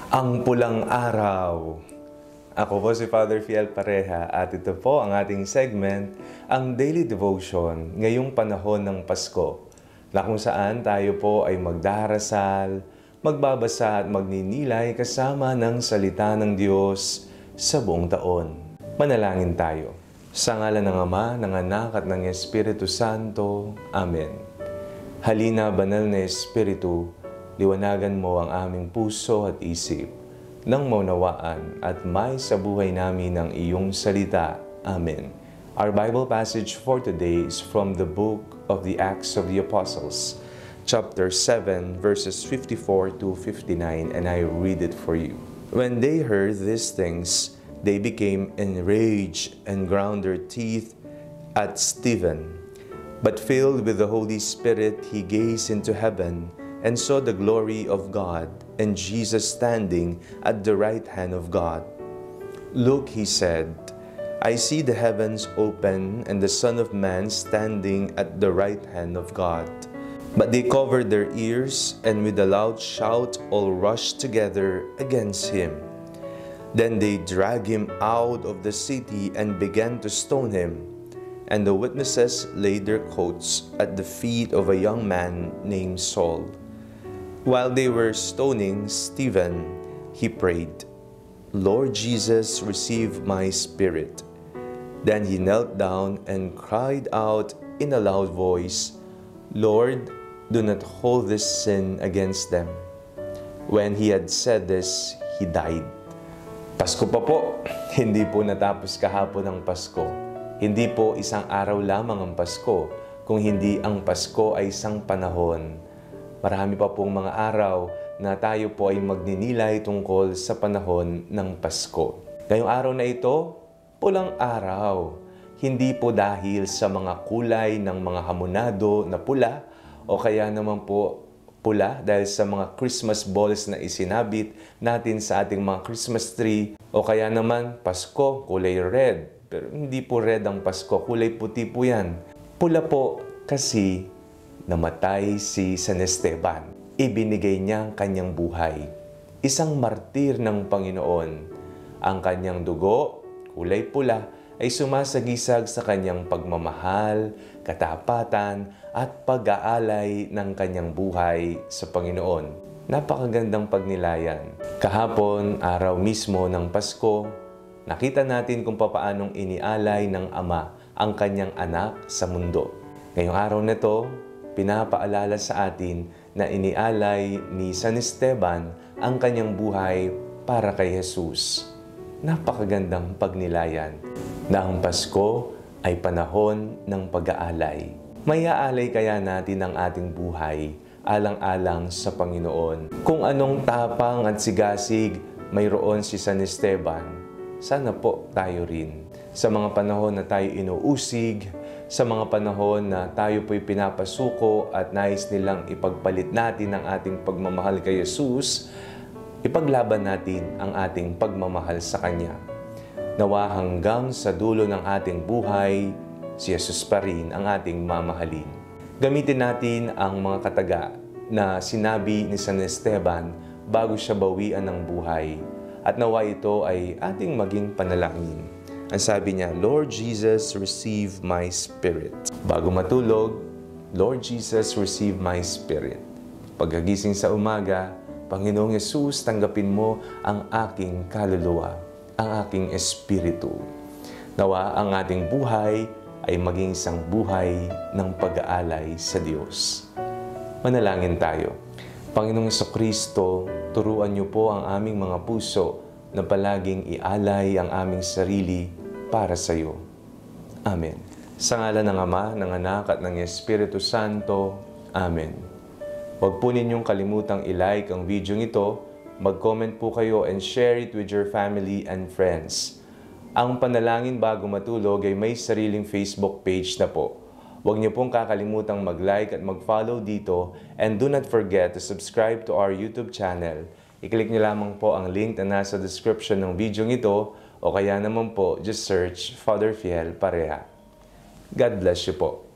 Ang pulang araw. Ako po si Father Fiel Pareha at ito po ang ating segment, ang Daily Devotion ngayong panahon ng Pasko, na kung saan tayo po ay magdarasal, magbabasa at magninilay kasama ng salita ng Diyos sa buong taon. Manalangin tayo. Sa ngalan ng Ama, ng Anak at ng Espiritu Santo. Amen. Halina, banal na Espiritu, liwanagan mo ang aming puso at isip nang maunawaan at may sa buhay namin ang iyong salita. Amen. Our Bible passage for today is from the book of the Acts of the Apostles, chapter 7, verses 54 to 59, and I read it for you. When they heard these things, they became enraged and ground their teeth at Stephen. But filled with the Holy Spirit, he gazed into heaven and saw the glory of God and Jesus standing at the right hand of God. Look, he said, I see the heavens open and the Son of Man standing at the right hand of God. But they covered their ears and with a loud shout all rushed together against him. Then they dragged him out of the city and began to stone him. And the witnesses laid their coats at the feet of a young man named Saul. While they were stoning Stephen, he prayed, Lord Jesus, receive my spirit. Then he knelt down and cried out in a loud voice, Lord, do not hold this sin against them. When he had said this, he died. Pasko pa po, hindi po natapos kahapon ang Pasko. Hindi po isang araw lamang ang Pasko, kung hindi ang Pasko ay isang panahon. Marami pa pong mga araw na tayo po ay magninilay tungkol sa panahon ng Pasko. Ngayong araw na ito, pulang araw. Hindi po dahil sa mga kulay ng mga hamonado na pula o kaya naman po pula dahil sa mga Christmas balls na isinabit natin sa ating mga Christmas tree o kaya naman Pasko, kulay red. Pero hindi po red ang Pasko, kulay puti po yan. Pula po kasi namatay si San Esteban. Ibinigay niya ang kanyang buhay. Isang martir ng Panginoon. Ang kanyang dugo, kulay pula, ay sumasagisag sa kanyang pagmamahal, katapatan, at pag-aalay ng kanyang buhay sa Panginoon. Napakagandang pagnilayan. Kahapon, araw mismo ng Pasko, nakita natin kung papaanong inialay ng Ama ang kanyang anak sa mundo. Ngayong araw na ito, pinapaalala sa atin na inialay ni San Esteban ang kanyang buhay para kay Jesus. Napakagandang pagnilayan na ang Pasko ay panahon ng pag-aalay. May aalay kaya natin ang ating buhay alang-alang sa Panginoon. Kung anong tapang at sigasig mayroon si San Esteban, sana po tayo rin. Sa mga panahon na tayo inuusig, sa mga panahon na tayo po'y pinapasuko at nais nilang ipagpalit natin ang ating pagmamahal kay Jesus, ipaglaban natin ang ating pagmamahal sa Kanya. Nawa hanggang sa dulo ng ating buhay, si Jesus pa rin ang ating mamahalin. Gamitin natin ang mga kataga na sinabi ni San Esteban bago siya bawian ng buhay. At nawa ito ay ating maging panalangin. Ang sabi niya, Lord Jesus, receive my spirit. Bago matulog, Lord Jesus, receive my spirit. Pagkagising sa umaga, Panginoong Yesus, tanggapin mo ang aking kaluluwa, ang aking espiritu. Nawa ang ating buhay ay maging isang buhay ng pag-aalay sa Diyos. Manalangin tayo. Panginoong Jesucristo, turuan niyo po ang aming mga puso na palaging ialay ang aming sarili para sa iyo. Amen. Sa ngalan ng Ama, ng Anak at ng Espiritu Santo. Amen. Huwag po ninyong kalimutang i-like ang video ito, mag-comment po kayo and share it with your family and friends. Ang panalangin bago matulog ay may sariling Facebook page na po. Huwag niyo pong kakalimutang mag-like at mag-follow dito and do not forget to subscribe to our YouTube channel. I-click niyo lamang po ang link na nasa description ng video ito o kaya naman po just search Father Fiel Pareha. God bless you po.